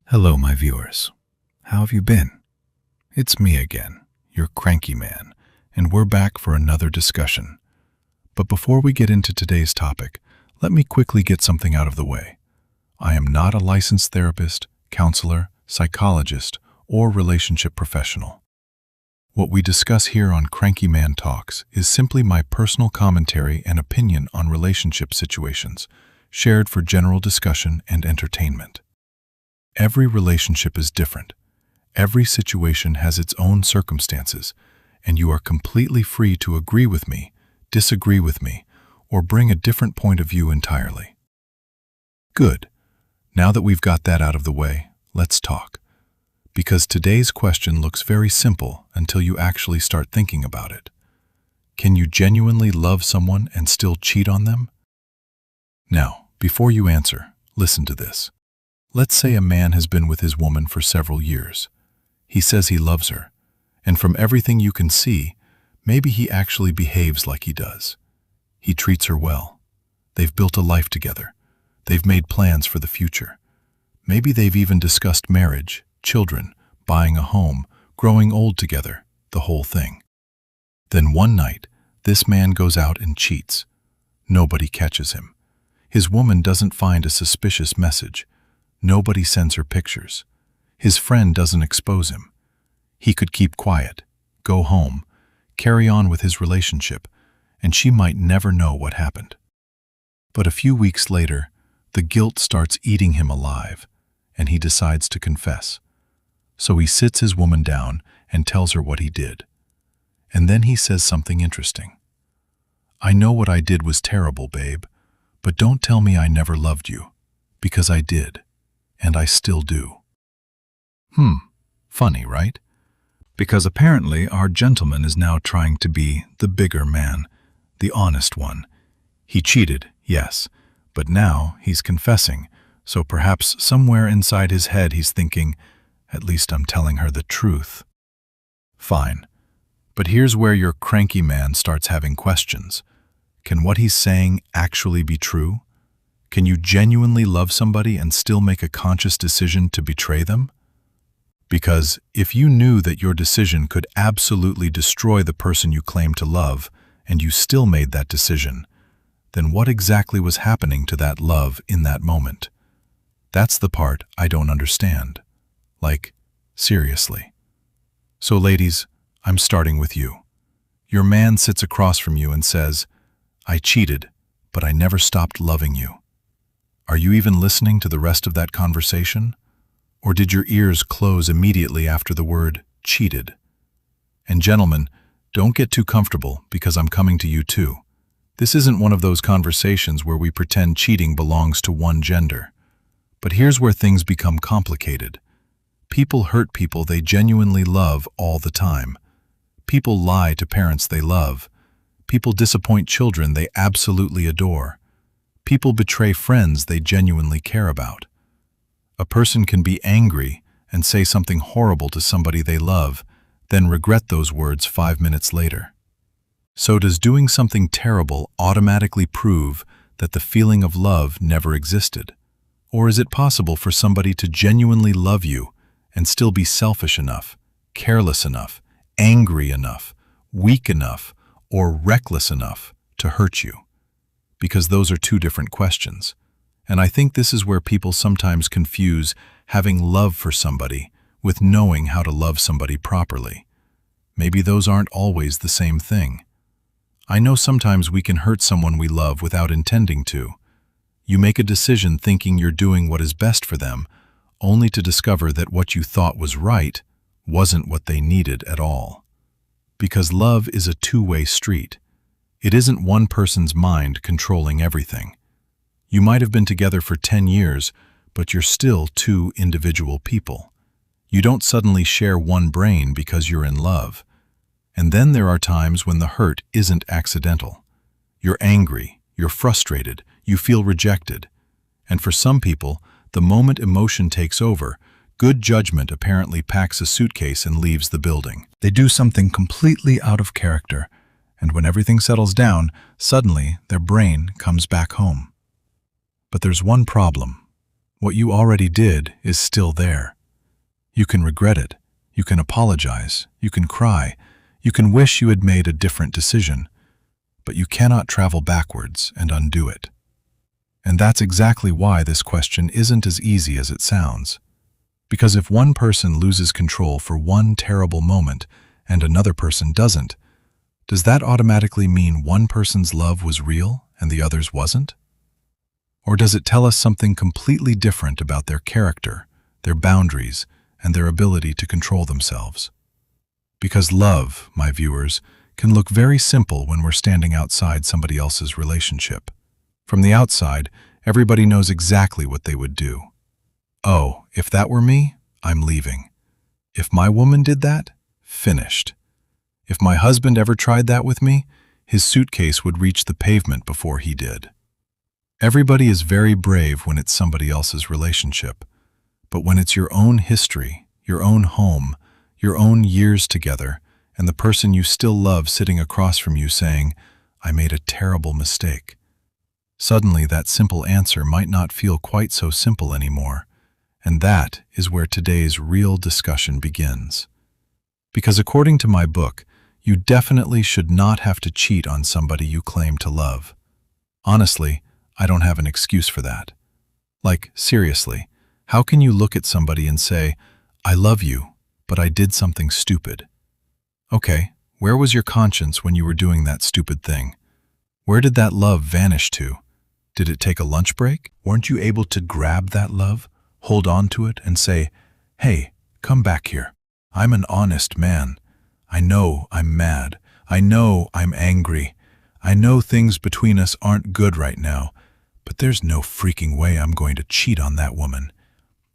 Hello, my viewers. How have you been? It's me again, your Cranky Man, and we're back for another discussion. But before we get into today's topic, let me quickly get something out of the way. I am not a licensed therapist, counselor, psychologist, or relationship professional. What we discuss here on Cranky Man Talks is simply my personal commentary and opinion on relationship situations, shared for general discussion and entertainment. Every relationship is different. Every situation has its own circumstances, and you are completely free to agree with me, disagree with me, or bring a different point of view entirely. Good. Now that we've got that out of the way, let's talk. Because today's question looks very simple until you actually start thinking about it. Can you genuinely love someone and still cheat on them? Now, before you answer, listen to this. Let's say a man has been with his woman for several years. He says he loves her, and from everything you can see, maybe he actually behaves like he does. He treats her well. They've built a life together. They've made plans for the future. Maybe they've even discussed marriage, children, buying a home, growing old together, the whole thing. Then one night, this man goes out and cheats. Nobody catches him. His woman doesn't find a suspicious message. Nobody sends her pictures. His friend doesn't expose him. He could keep quiet, go home, carry on with his relationship, and she might never know what happened. But a few weeks later, the guilt starts eating him alive, and he decides to confess. So he sits his woman down and tells her what he did. And then he says something interesting. "I know what I did was terrible, babe, but don't tell me I never loved you, because I did. And I still do." Funny, right? Because apparently our gentleman is now trying to be the bigger man, the honest one. He cheated, yes, but now he's confessing, so perhaps somewhere inside his head he's thinking, at least I'm telling her the truth. Fine, but here's where your cranky man starts having questions. Can what he's saying actually be true? Can you genuinely love somebody and still make a conscious decision to betray them? Because if you knew that your decision could absolutely destroy the person you claim to love, and you still made that decision, then what exactly was happening to that love in that moment? That's the part I don't understand. Like, seriously. So ladies, I'm starting with you. Your man sits across from you and says, "I cheated, but I never stopped loving you." Are you even listening to the rest of that conversation? Or did your ears close immediately after the word cheated? And gentlemen, don't get too comfortable because I'm coming to you too. This isn't one of those conversations where we pretend cheating belongs to one gender. But here's where things become complicated. People hurt people they genuinely love all the time. People lie to parents they love. People disappoint children they absolutely adore. People betray friends they genuinely care about. A person can be angry and say something horrible to somebody they love, then regret those words 5 minutes later. So does doing something terrible automatically prove that the feeling of love never existed? Or is it possible for somebody to genuinely love you and still be selfish enough, careless enough, angry enough, weak enough, or reckless enough to hurt you? Because those are two different questions. And I think this is where people sometimes confuse having love for somebody with knowing how to love somebody properly. Maybe those aren't always the same thing. I know sometimes we can hurt someone we love without intending to. You make a decision thinking you're doing what is best for them, only to discover that what you thought was right wasn't what they needed at all. Because love is a two-way street. It isn't one person's mind controlling everything. You might have been together for 10 years, but you're still two individual people. You don't suddenly share one brain because you're in love. And then there are times when the hurt isn't accidental. You're angry, you're frustrated, you feel rejected. And for some people, the moment emotion takes over, good judgment apparently packs a suitcase and leaves the building. They do something completely out of character. And when everything settles down, suddenly their brain comes back home. But there's one problem. What you already did is still there. You can regret it. You can apologize. You can cry. You can wish you had made a different decision. But you cannot travel backwards and undo it. And that's exactly why this question isn't as easy as it sounds. Because if one person loses control for one terrible moment and another person doesn't, does that automatically mean one person's love was real and the other's wasn't? Or does it tell us something completely different about their character, their boundaries, and their ability to control themselves? Because love, my viewers, can look very simple when we're standing outside somebody else's relationship. From the outside, everybody knows exactly what they would do. Oh, if that were me, I'm leaving. If my woman did that, finished. If my husband ever tried that with me, his suitcase would reach the pavement before he did. Everybody is very brave when it's somebody else's relationship. But when it's your own history, your own home, your own years together, and the person you still love sitting across from you saying, "I made a terrible mistake," suddenly that simple answer might not feel quite so simple anymore. And that is where today's real discussion begins. Because according to my book, you definitely should not have to cheat on somebody you claim to love. Honestly, I don't have an excuse for that. Like, seriously, how can you look at somebody and say, "I love you, but I did something stupid"? Okay, where was your conscience when you were doing that stupid thing? Where did that love vanish to? Did it take a lunch break? Weren't you able to grab that love, hold on to it, and say, "Hey, come back here. I'm an honest man. I know I'm mad. I know I'm angry. I know things between us aren't good right now, but there's no freaking way I'm going to cheat on that woman.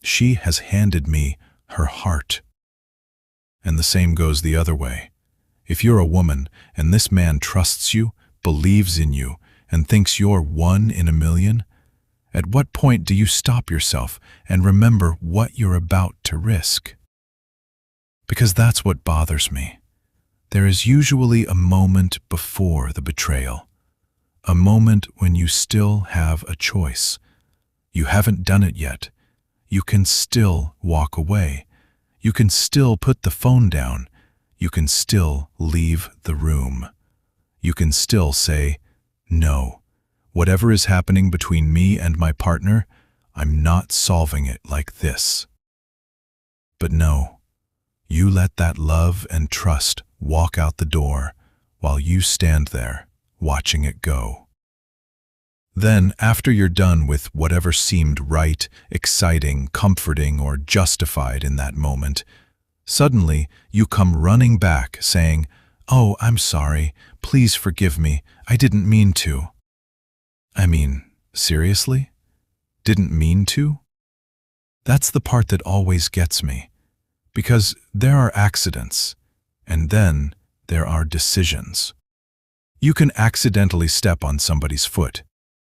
She has handed me her heart." And the same goes the other way. If you're a woman and this man trusts you, believes in you, and thinks you're one in a million, at what point do you stop yourself and remember what you're about to risk? Because that's what bothers me. There is usually a moment before the betrayal, a moment when you still have a choice. You haven't done it yet. You can still walk away. You can still put the phone down. You can still leave the room. You can still say, "No, whatever is happening between me and my partner, I'm not solving it like this." But no, you let that love and trust walk out the door while you stand there watching it go. Then, after you're done with whatever seemed right, exciting, comforting, or justified in that moment, suddenly you come running back saying, "Oh, I'm sorry. Please forgive me. I didn't mean to." I mean, seriously? Didn't mean to? That's the part that always gets me. Because there are accidents, and then there are decisions. You can accidentally step on somebody's foot.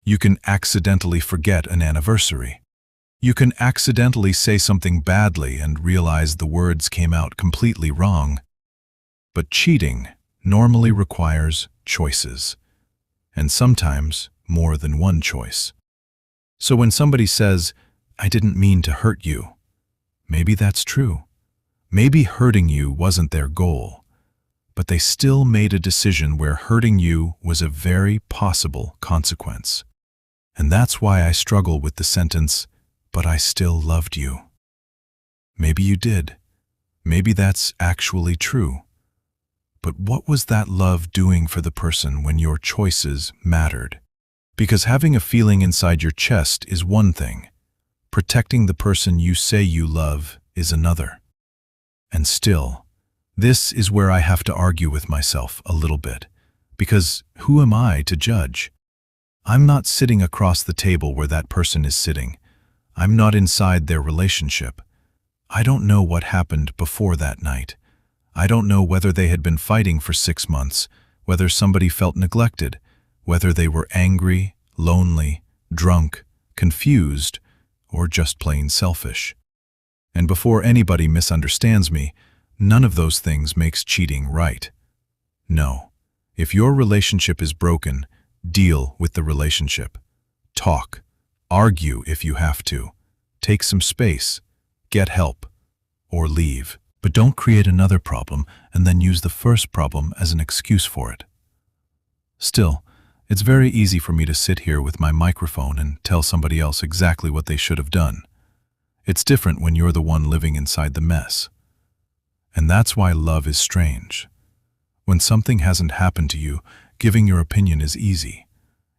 You can accidentally forget an anniversary. You can accidentally say something badly and realize the words came out completely wrong. But cheating normally requires choices, and sometimes more than one choice. So when somebody says, "I didn't mean to hurt you," maybe that's true. Maybe hurting you wasn't their goal, but they still made a decision where hurting you was a very possible consequence. And that's why I struggle with the sentence, "But I still loved you." Maybe you did. Maybe that's actually true. But what was that love doing for the person when your choices mattered? Because having a feeling inside your chest is one thing. Protecting the person you say you love is another. And still, this is where I have to argue with myself a little bit. Because who am I to judge? I'm not sitting across the table where that person is sitting. I'm not inside their relationship. I don't know what happened before that night. I don't know whether they had been fighting for 6 months, whether somebody felt neglected, whether they were angry, lonely, drunk, confused, or just plain selfish. And before anybody misunderstands me, none of those things makes cheating right. No. If your relationship is broken, deal with the relationship. Talk. Argue if you have to. take some space, get help, or leave. But don't create another problem and then use the first problem as an excuse for it. Still, it's very easy for me to sit here with my microphone and tell somebody else exactly what they should have done. It's different when you're the one living inside the mess. And that's why love is strange. When something hasn't happened to you, giving your opinion is easy.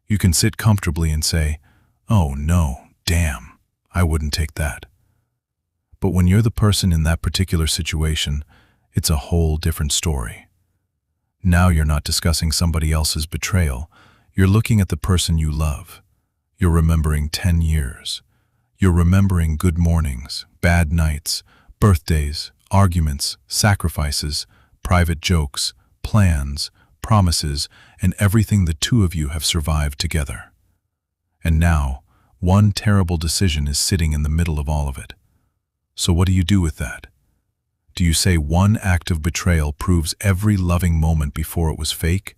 You can sit comfortably and say, "Oh no, damn, I wouldn't take that." But when you're the person in that particular situation, it's a whole different story. Now you're not discussing somebody else's betrayal. You're looking at the person you love. You're remembering 10 years. You're remembering good mornings, bad nights, birthdays, arguments, sacrifices, private jokes, plans, promises, and everything the two of you have survived together. And now, one terrible decision is sitting in the middle of all of it. So what do you do with that? Do you say one act of betrayal proves every loving moment before it was fake?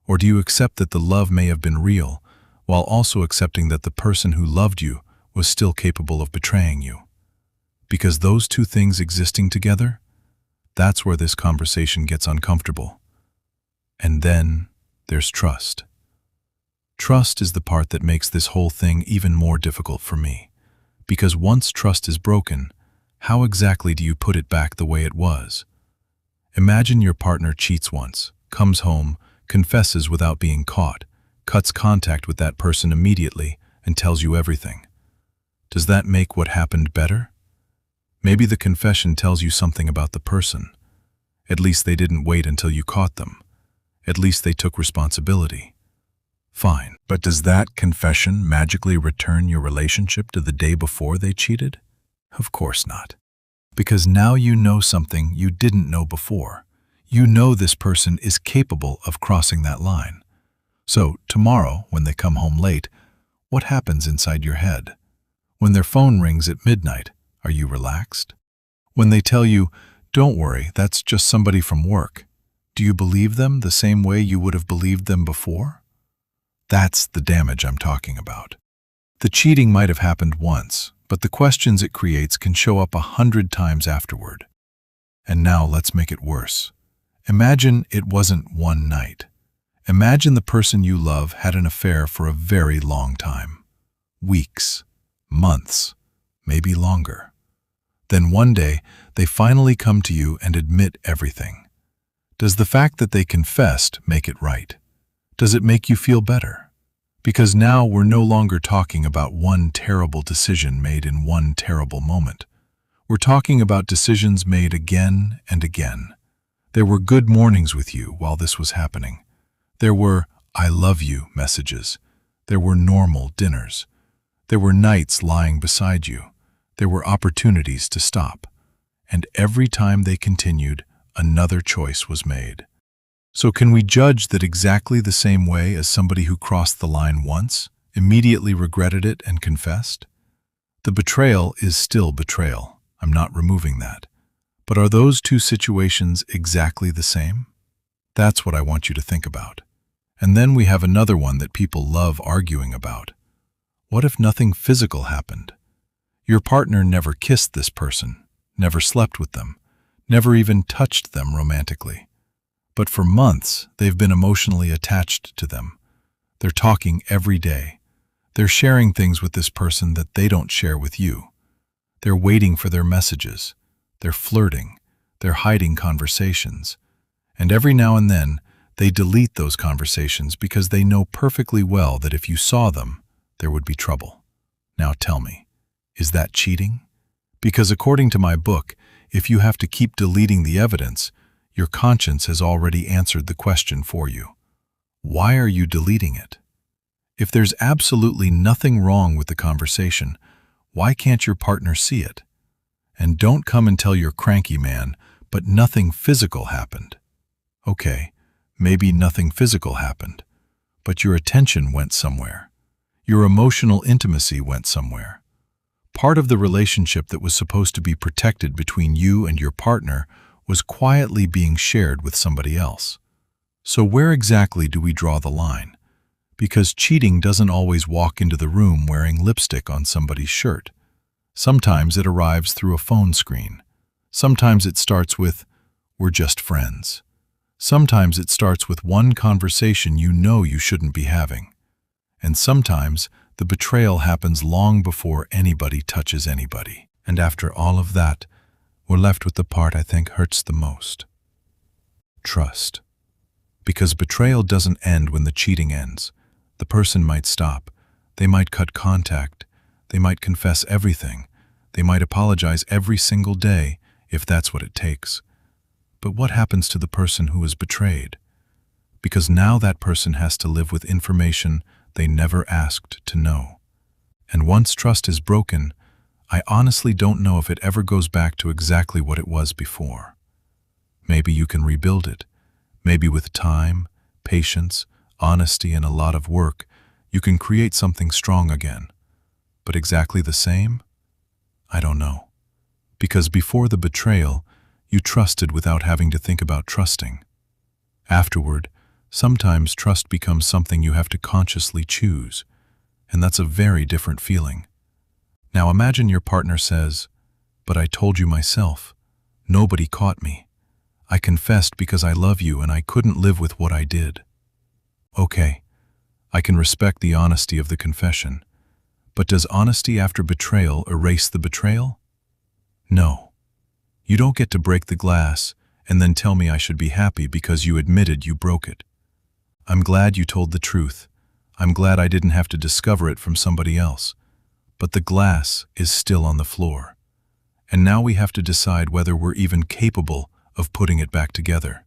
Or do you accept that the love may have been real, while also accepting that the person who loved you was still capable of betraying you? Because those two things existing together, that's where this conversation gets uncomfortable. And then there's trust. Trust is the part that makes this whole thing even more difficult for me. Because once trust is broken, how exactly do you put it back the way it was? Imagine your partner cheats once, comes home, confesses without being caught, cuts contact with that person immediately, and tells you everything. Does that make what happened better? Maybe the confession tells you something about the person. At least they didn't wait until you caught them. At least they took responsibility. Fine, but does that confession magically return your relationship to the day before they cheated? Of course not. Because now you know something you didn't know before. You know this person is capable of crossing that line. So tomorrow, when they come home late, what happens inside your head? When their phone rings at midnight, are you relaxed? When they tell you, "Don't worry, that's just somebody from work," do you believe them the same way you would have believed them before? That's the damage I'm talking about. The cheating might have happened once, but the questions it creates can show up 100 times afterward. And now let's make it worse. Imagine it wasn't one night. Imagine the person you love had an affair for a very long time. Weeks, months, maybe longer. Then one day, they finally come to you and admit everything. Does the fact that they confessed make it right? Does it make you feel better? Because now we're no longer talking about one terrible decision made in one terrible moment. We're talking about decisions made again and again. There were good mornings with you while this was happening. There were "I love you" messages. There were normal dinners. There were nights lying beside you. There were opportunities to stop. And every time they continued, another choice was made. So can we judge that exactly the same way as somebody who crossed the line once, immediately regretted it and confessed? The betrayal is still betrayal. I'm not removing that. But are those two situations exactly the same? That's what I want you to think about. And then we have another one that people love arguing about. What if nothing physical happened? Your partner never kissed this person, never slept with them, never even touched them romantically. But for months, they've been emotionally attached to them. They're talking every day. They're sharing things with this person that they don't share with you. They're waiting for their messages. They're flirting. They're hiding conversations. And every now and then, they delete those conversations because they know perfectly well that if you saw them, there would be trouble. Now tell me, is that cheating? Because according to my book, if you have to keep deleting the evidence, your conscience has already answered the question for you. Why are you deleting it? If there's absolutely nothing wrong with the conversation, why can't your partner see it? And don't come and tell your cranky man, but nothing physical happened. Okay, maybe nothing physical happened, but your attention went somewhere. Your emotional intimacy went somewhere. Part of the relationship that was supposed to be protected between you and your partner was quietly being shared with somebody else. So where exactly do we draw the line? Because cheating doesn't always walk into the room wearing lipstick on somebody's shirt. Sometimes it arrives through a phone screen. Sometimes it starts with, "We're just friends." Sometimes it starts with one conversation you know you shouldn't be having. And sometimes the betrayal happens long before anybody touches anybody. And after all of that, we're left with the part I think hurts the most. Trust. Because betrayal doesn't end when the cheating ends. The person might stop. They might cut contact. They might confess everything. They might apologize every single day if that's what it takes. But what happens to the person who is betrayed? Because now that person has to live with information they never asked to know. And once trust is broken, I honestly don't know if it ever goes back to exactly what it was before. Maybe you can rebuild it. Maybe with time, patience, honesty, and a lot of work, you can create something strong again. But exactly the same? I don't know. Because before the betrayal, you trusted without having to think about trusting. Afterward, sometimes trust becomes something you have to consciously choose, and that's a very different feeling. Now imagine your partner says, "But I told you myself. Nobody caught me. I confessed because I love you and I couldn't live with what I did." Okay, I can respect the honesty of the confession, but does honesty after betrayal erase the betrayal? No. You don't get to break the glass and then tell me I should be happy because you admitted you broke it. I'm glad you told the truth. I'm glad I didn't have to discover it from somebody else. But the glass is still on the floor. And now we have to decide whether we're even capable of putting it back together.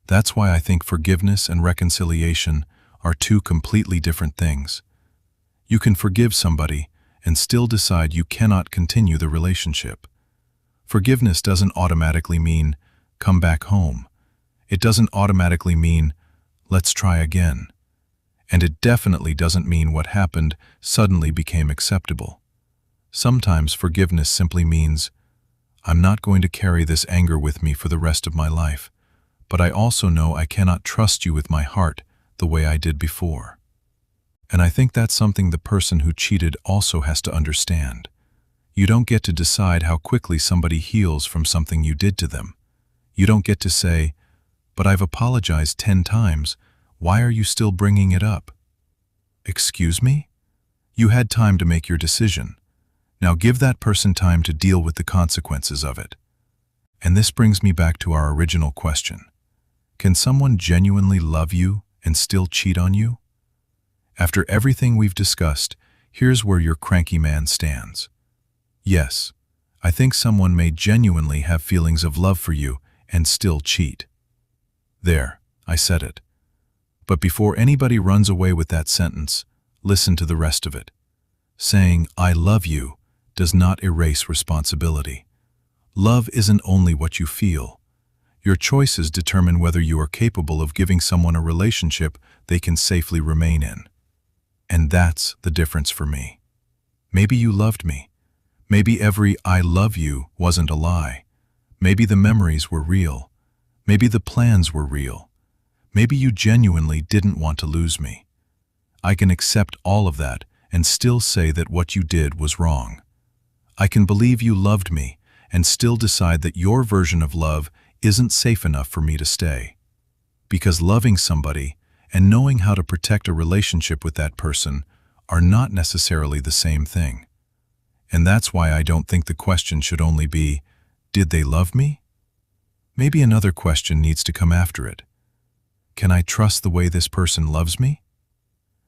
That's why I think forgiveness and reconciliation are two completely different things. You can forgive somebody and still decide you cannot continue the relationship. Forgiveness doesn't automatically mean, "Come back home." It doesn't automatically mean, "Let's try again." And it definitely doesn't mean what happened suddenly became acceptable. Sometimes forgiveness simply means, "I'm not going to carry this anger with me for the rest of my life, but I also know I cannot trust you with my heart the way I did before." And I think that's something the person who cheated also has to understand. You don't get to decide how quickly somebody heals from something you did to them. You don't get to say, "But I've apologized 10 times. Why are you still bringing it up?" Excuse me? You had time to make your decision. Now give that person time to deal with the consequences of it. And this brings me back to our original question. Can someone genuinely love you and still cheat on you? After everything we've discussed, here's where your cranky man stands. Yes, I think someone may genuinely have feelings of love for you and still cheat. There, I said it. But before anybody runs away with that sentence, listen to the rest of it. Saying, "I love you," does not erase responsibility. Love isn't only what you feel. Your choices determine whether you are capable of giving someone a relationship they can safely remain in. And that's the difference for me. Maybe you loved me. Maybe every "I love you" wasn't a lie. Maybe the memories were real. Maybe the plans were real. Maybe you genuinely didn't want to lose me. I can accept all of that and still say that what you did was wrong. I can believe you loved me and still decide that your version of love isn't safe enough for me to stay. Because loving somebody and knowing how to protect a relationship with that person are not necessarily the same thing. And that's why I don't think the question should only be, "Did they love me?" Maybe another question needs to come after it. Can I trust the way this person loves me?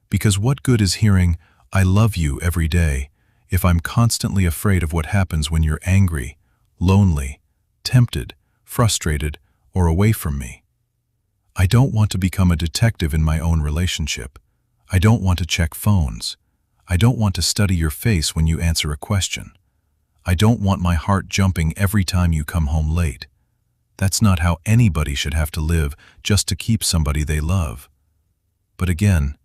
Because what good is hearing, "I love you" every day if I'm constantly afraid of what happens when you're angry, lonely, tempted, frustrated, or away from me? I don't want to become a detective in my own relationship. I don't want to check phones. I don't want to study your face when you answer a question. I don't want my heart jumping every time you come home late. That's not how anybody should have to live just to keep somebody they love. But again,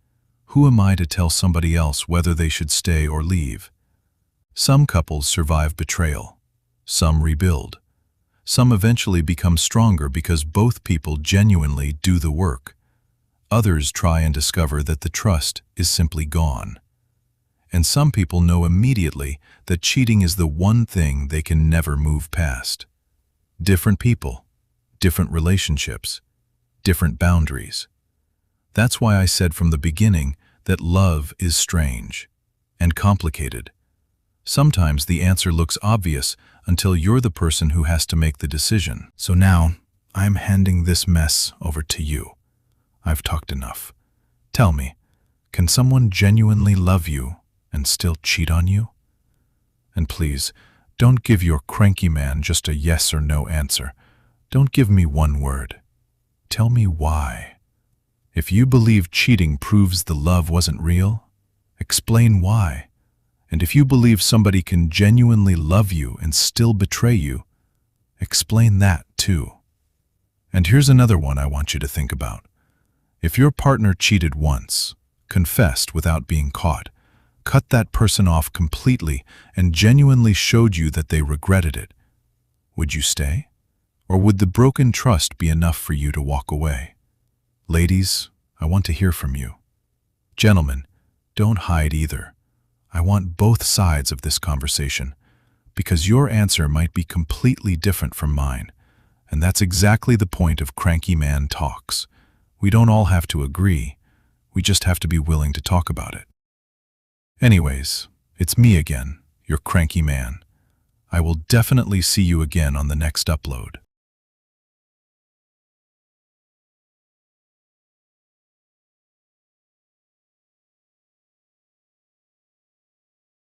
who am I to tell somebody else whether they should stay or leave? Some couples survive betrayal. Some rebuild. Some eventually become stronger because both people genuinely do the work. Others try and discover that the trust is simply gone. And some people know immediately that cheating is the one thing they can never move past. Different people, different relationships, different boundaries. That's why I said from the beginning that love is strange and complicated. Sometimes the answer looks obvious until you're the person who has to make the decision. So now, I'm handing this mess over to you. I've talked enough. Tell me, can someone genuinely love you and still cheat on you? And please, don't give your cranky man just a yes or no answer. Don't give me one word. Tell me why. If you believe cheating proves the love wasn't real, explain why. And if you believe somebody can genuinely love you and still betray you, explain that too. And here's another one I want you to think about. If your partner cheated once, confessed without being caught, cut that person off completely, and genuinely showed you that they regretted it, would you stay? Or would the broken trust be enough for you to walk away? Ladies, I want to hear from you. Gentlemen, don't hide either. I want both sides of this conversation, because your answer might be completely different from mine, and that's exactly the point of Cranky Man Talks. We don't all have to agree, we just have to be willing to talk about it. Anyways, it's me again, your cranky man. I will definitely see you again on the next upload.